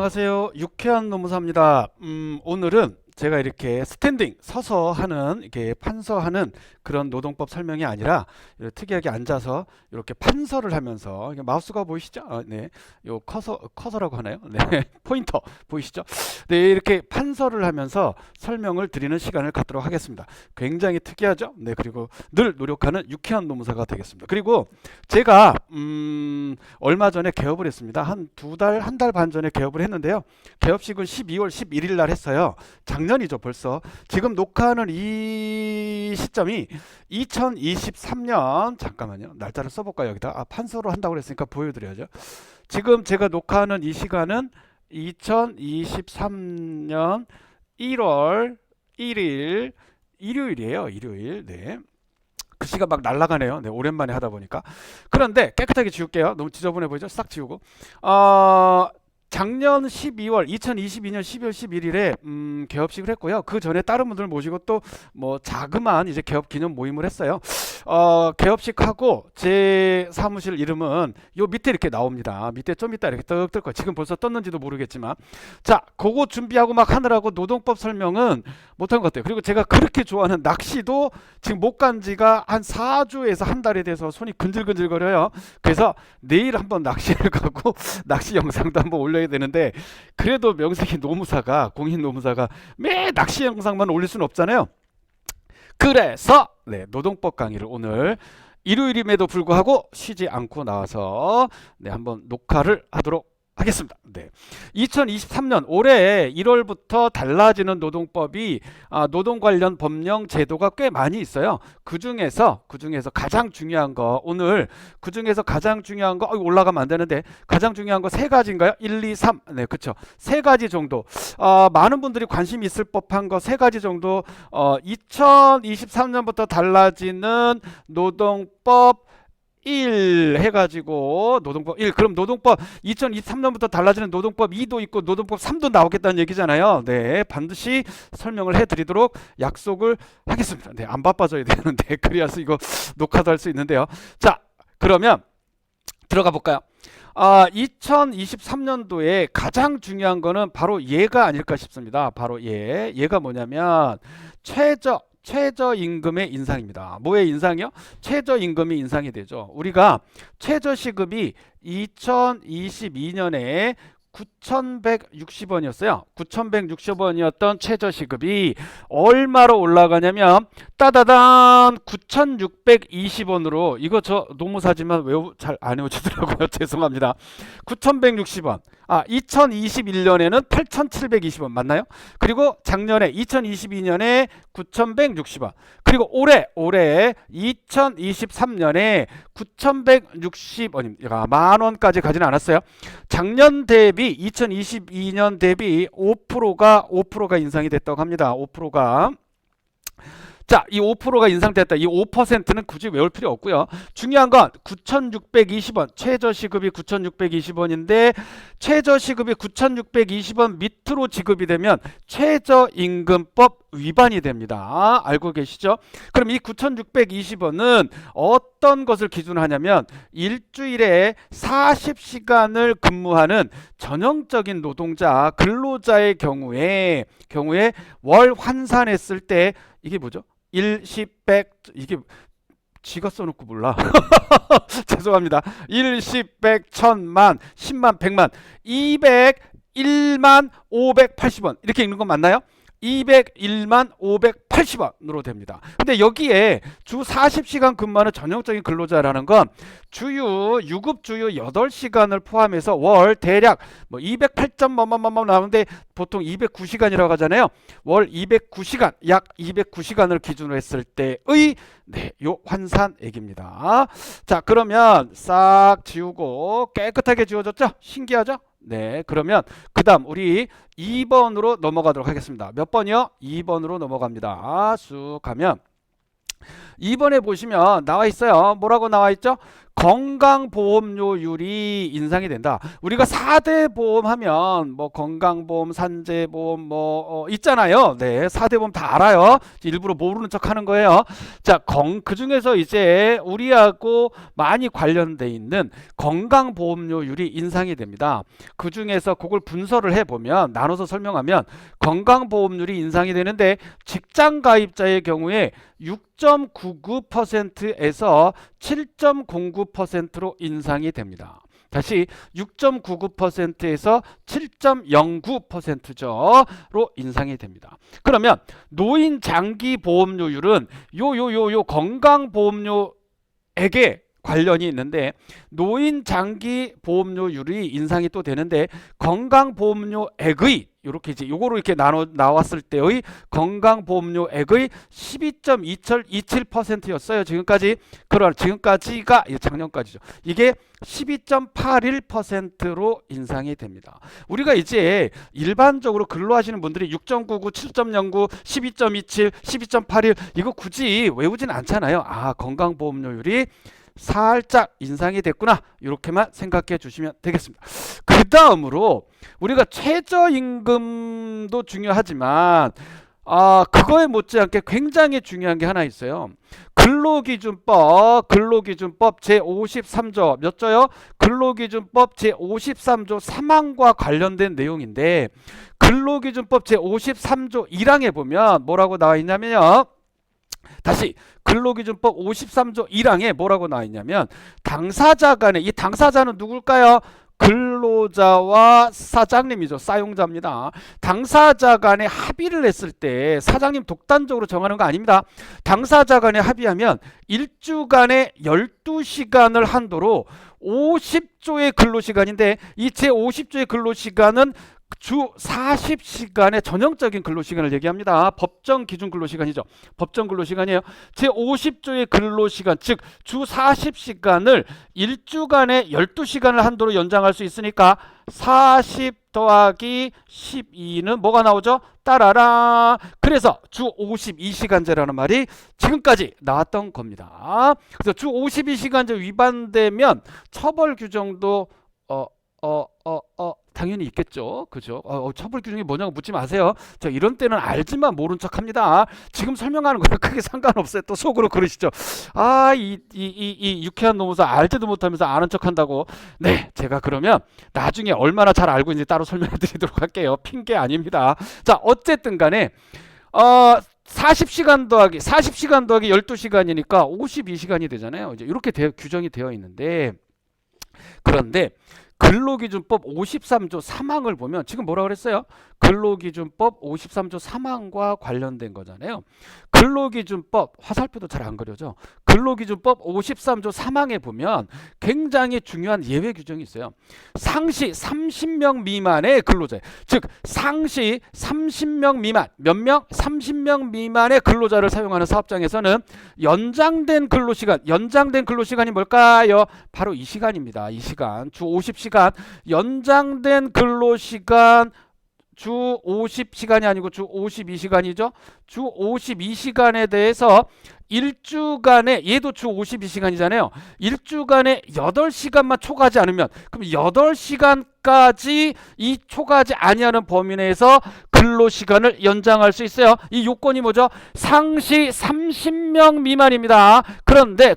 안녕하세요. 유쾌한 노무사입니다. 오늘은 제가 이렇게 스탠딩 서서 하는 이렇게 판서하는 그런 노동법 설명이 아니라 이렇게 특이하게 앉아서 이렇게 판서를 하면서 이게 마우스가 보이시죠? 네, 요 커서라고 하나요? 네, 포인터 보이시죠? 네, 이렇게 판서를 하면서 설명을 드리는 시간을 갖도록 하겠습니다. 굉장히 특이하죠? 네, 그리고 늘 노력하는 유쾌한 노무사가 되겠습니다. 그리고 제가 얼마 전에 개업을 했습니다. 한 달 반 전에 개업을 했는데요. 개업식은 12월 11일 날 했어요. 작년이죠, 벌써. 지금 녹화하는 이 시점이 2023년, 잠깐만요. 날짜를 써볼까요, 여기다. 판서로 한다고 그랬으니까 보여드려야죠. 지금 제가 녹화하는 이 시간은 2023년 1월 1일, 일요일이에요, 일요일. 네. 글씨가 막 날아가네요. 네, 오랜만에 하다 보니까. 그런데 깨끗하게 지울게요. 너무 지저분해 보이죠? 싹 지우고. 작년 2022년 12월 11일에 개업식을 했고요. 그 전에 다른 분들 모시고 또 뭐 자그마한 이제 개업 기념 모임을 했어요. 개업식하고 제 사무실 이름은 요 밑에 이렇게 나옵니다. 밑에 좀 이따 이렇게 떡 뜰 거예요. 지금 벌써 떴는지도 모르겠지만. 자, 그거 준비하고 막 하느라고 노동법 설명은 못한 것 같아요. 그리고 제가 그렇게 좋아하는 낚시도 지금 못 간 지가 한 4주에서 한 달에 대해서 손이 근질근질거려요. 그래서 내일 한번 낚시를 가고 낚시 영상도 한번 올려야 되는데, 그래도 명색이 노무사가, 공인 노무사가 매 낚시 영상만 올릴 수는 없잖아요. 그래서 네, 노동법 강의를 오늘 일요일임에도 불구하고 쉬지 않고 나와서 네, 한번 녹화를 하도록 하겠습니다. 네. 2023년 올해 1월부터 달라지는 노동법이 노동 관련 법령 제도가 꽤 많이 있어요. 그 중에서 가장 중요한 거, 오늘 그 중에서 가장 중요한 거, 올라가면 안 되는데 가장 중요한 거 세 가지인가요? 1, 2, 3. 네, 그렇죠. 세 가지 정도. 많은 분들이 관심 있을 법한 거 세 가지 정도. 2023년부터 달라지는 노동법 1 해가지고 노동법 1, 그럼 노동법 2023년부터 달라지는 노동법 2도 있고 노동법 3도 나오겠다는 얘기잖아요. 네, 반드시 설명을 해드리도록 약속을 하겠습니다. 네, 안 바빠져야 되는데 그래야서 이거 녹화도 할 수 있는데요. 자, 그러면 들어가 볼까요? 2023년도에 가장 중요한 거는 바로 얘가 아닐까 싶습니다. 바로 얘가 뭐냐면 최저임금의 인상입니다. 뭐의 인상이요? 최저임금이 인상이 되죠. 우리가 최저시급이 2022년에 9,160원이었어요. 9,160원이었던 최저시급이 얼마로 올라가냐면 따다단 9,620원으로, 이거 저 노무사지만 잘 안 외워지더라고요. 죄송합니다. 9,160원. 2021년에는 8,720원 맞나요? 그리고 작년에 2022년에 9,160원. 그리고 올해 2023년에 9,160원입니다. 만 원까지 가지는 않았어요. 작년 대비 2022년 대비 5%가 인상이 됐다고 합니다. 5%가. 자, 이 5%가 인상됐다. 이 5%는 굳이 외울 필요 없고요. 중요한 건 9,620원. 최저시급이 9,620원인데 최저시급이 9,620원 밑으로 지급이 되면 최저임금법 위반이 됩니다. 알고 계시죠? 그럼 이 9,620원은 어떤 것을 기준으로 하냐면 일주일에 40시간을 근무하는 전형적인 노동자, 근로자의 경우에 월 환산했을 때 이게 뭐죠? 1, 10, 100, 이게 지가 써놓고 몰라. 죄송합니다. 1, 10, 100, 1000만, 10만, 100만, 201만 580원 이렇게 읽는 건 맞나요? 201만 580원으로 됩니다. 근데 여기에 주 40시간 근무하는 전형적인 근로자라는 건 유급 주유 8시간을 포함해서 월 대략 208점 뭐뭐뭐 나오는데 보통 209시간이라고 하잖아요. 월 209시간, 약 209시간을 기준으로 했을 때의 요 환산액입니다. 자, 그러면 싹 지우고 깨끗하게 지워졌죠? 신기하죠? 네, 그러면 그 다음 우리 2번으로 넘어가도록 하겠습니다. 몇 번이요? 2번으로 넘어갑니다. 쑥 가면 2번에 보시면 나와 있어요. 뭐라고 나와 있죠? 건강보험료율이 인상이 된다. 우리가 4대 보험 하면 뭐 건강보험, 산재보험 뭐 있잖아요. 네, 4대 보험 다 알아요. 일부러 모르는 척 하는 거예요. 자, 그 중에서 이제 우리하고 많이 관련돼 있는 건강보험료율이 인상이 됩니다. 그 중에서 그걸 분석을 해보면, 나눠서 설명하면 건강보험률이 인상이 되는데 직장 가입자의 경우에 6.99%에서 7.09%로 인상이 됩니다. 다시 6.99%에서 7.09%로 인상이 됩니다. 그러면 노인 장기 보험료율은 요 건강보험료에게 관련이 있는데, 노인 장기 보험료율이 인상이 또 되는데 건강보험료액의 이렇게 이제 요거로 이렇게 나왔을 때의 건강보험료액의 12.27%였어요. 지금까지. 그러나 지금까지가 작년까지죠. 이게 12.81%로 인상이 됩니다. 우리가 이제 일반적으로 근로하시는 분들이 6.99, 7.09, 12.27, 12.81 이거 굳이 외우진 않잖아요. 아, 건강보험료율이 살짝 인상이 됐구나, 이렇게만 생각해 주시면 되겠습니다. 그 다음으로 우리가 최저임금도 중요하지만 그거에 못지않게 굉장히 중요한 게 하나 있어요. 근로기준법 제53조 몇 조요? 근로기준법 제53조 3항과 관련된 내용인데, 근로기준법 제53조 1항에 보면 뭐라고 나와 있냐면요. 다시 근로기준법 53조 1항에 뭐라고 나와 있냐면, 당사자 간에, 이 당사자는 누굴까요? 근로자와 사장님이죠. 사용자입니다. 당사자 간에 합의를 했을 때 사장님 독단적으로 정하는 거 아닙니다. 당사자 간에 합의하면 1주간에 12시간을 한도로 50조의 근로시간인데, 이 제50조의 근로시간은 주 40시간의 전형적인 근로시간을 얘기합니다. 법정 기준 근로시간이죠. 법정 근로시간이에요. 제50조의 근로시간, 즉 주 40시간을 1주간에 12시간을 한도로 연장할 수 있으니까 40 더하기 12는 뭐가 나오죠? 따라라. 그래서 주 52시간제라는 말이 지금까지 나왔던 겁니다. 그래서 주 52시간제 위반되면 처벌 규정도 당연히 있겠죠. 그죠? 처벌 규정이 뭐냐고 묻지 마세요. 자, 이런 때는 알지만 모른 척 합니다. 지금 설명하는 거랑 크게 상관없어요. 또 속으로 그러시죠. 이 유쾌한 노무사 알지도 못하면서 아는 척 한다고. 네, 제가 그러면 나중에 얼마나 잘 알고 있는지 따로 설명해 드리도록 할게요. 핑계 아닙니다. 자, 어쨌든 간에 40시간 더하기 12시간이니까 52시간이 되잖아요. 이제 이렇게 규정이 되어 있는데, 그런데 근로기준법 53조 3항을 보면 지금 뭐라고 그랬어요? 근로기준법 53조 3항과 관련된 거잖아요. 근로기준법 화살표도 잘 안 그려져. 근로기준법 53조 3항에 보면 굉장히 중요한 예외 규정이 있어요. 상시 30명 미만의 근로자, 즉 상시 30명 미만, 몇 명? 30명 미만의 근로자를 사용하는 사업장에서는 연장된 근로시간이 뭘까요? 바로 이 시간입니다. 이 시간, 주 50시간 연장된 근로시간, 주 50시간이 아니고 주 52시간이죠. 주 52시간에 대해서 1주간에, 얘도 주 52시간이잖아요. 1주간에 8시간만 초과하지 않으면, 그럼 8시간까지 이 초과하지 아니하는 범위 내에서 근로시간을 연장할 수 있어요. 이 요건이 뭐죠? 상시 30명 미만입니다. 그런데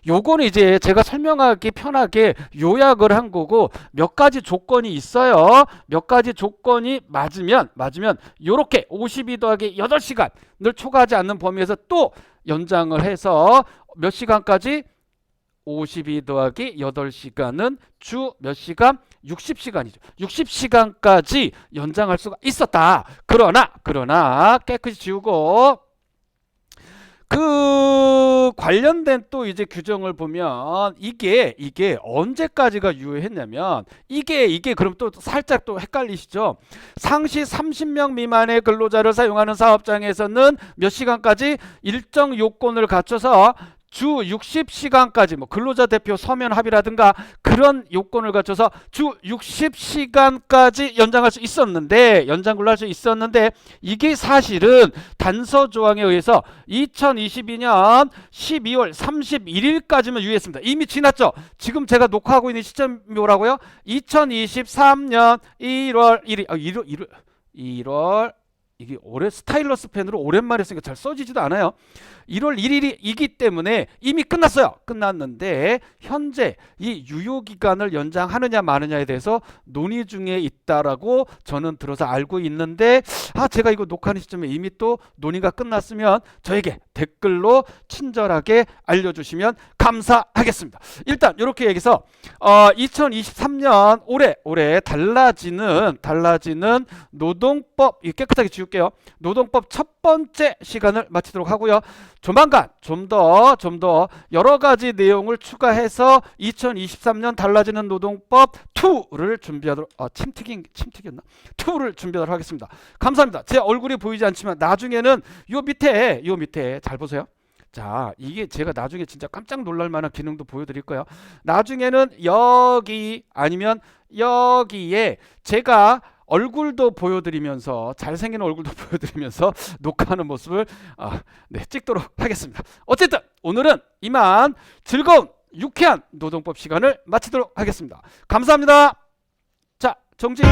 요거는 이제 제가 설명하기 편하게 요약을 한 거고, 몇 가지 조건이 있어요. 몇 가지 조건이 맞으면 요렇게 52 더하기 8시간을 초과하지 않는 범위에서 또 연장을 해서 몇 시간까지? 52 더하기 8시간은 주 몇 시간? 60시간이죠. 60시간까지 연장할 수가 있었다. 그러나 깨끗이 지우고, 그 관련된 또 이제 규정을 보면 이게 언제까지가 유효했냐면, 이게 그럼 또 살짝 또 헷갈리시죠? 상시 30명 미만의 근로자를 사용하는 사업장에서는 몇 시간까지? 일정 요건을 갖춰서 주 60시간까지 뭐 근로자 대표 서면 합의라든가 그런 요건을 갖춰서 주 60시간까지 연장할 수 있었는데 연장 근로할 수 있었는데 이게 사실은 단서 조항에 의해서 2022년 12월 31일까지만 유예했습니다. 이미 지났죠. 지금 제가 녹화하고 있는 시점이 뭐라고요? 2023년 1월 1일 1월 이게 올해 스타일러스 펜으로 오랜만에 쓰니까 잘 써지지도 않아요. 1월 1일이기 때문에 이미 끝났어요. 끝났는데 현재 이 유효기간을 연장하느냐 마느냐에 대해서 논의 중에 있다라고 저는 들어서 알고 있는데 제가 이거 녹화하는 시점에 이미 또 논의가 끝났으면 저에게 댓글로 친절하게 알려주시면 감사하겠습니다. 일단 이렇게 얘기해서 2023년 올해 달라지는 노동법 깨끗하게 지울게요. 노동법 첫 번째 시간을 마치도록 하고요. 조만간 좀 더 여러 가지 내용을 추가해서 2023년 달라지는 노동법 2를 준비하도록 침튀겼나? 2를 준비하도록 하겠습니다. 감사합니다. 제 얼굴이 보이지 않지만 나중에는 요 밑에 잘 보세요. 자, 이게 제가 나중에 진짜 깜짝 놀랄 만한 기능도 보여드릴 거예요. 나중에는 여기 아니면 여기에 제가 얼굴도 보여드리면서 잘생긴 얼굴도 보여드리면서 녹화하는 모습을 찍도록 하겠습니다. 어쨌든 오늘은 이만 즐거운 유쾌한 노동법 시간을 마치도록 하겠습니다. 감사합니다. 자, 정지.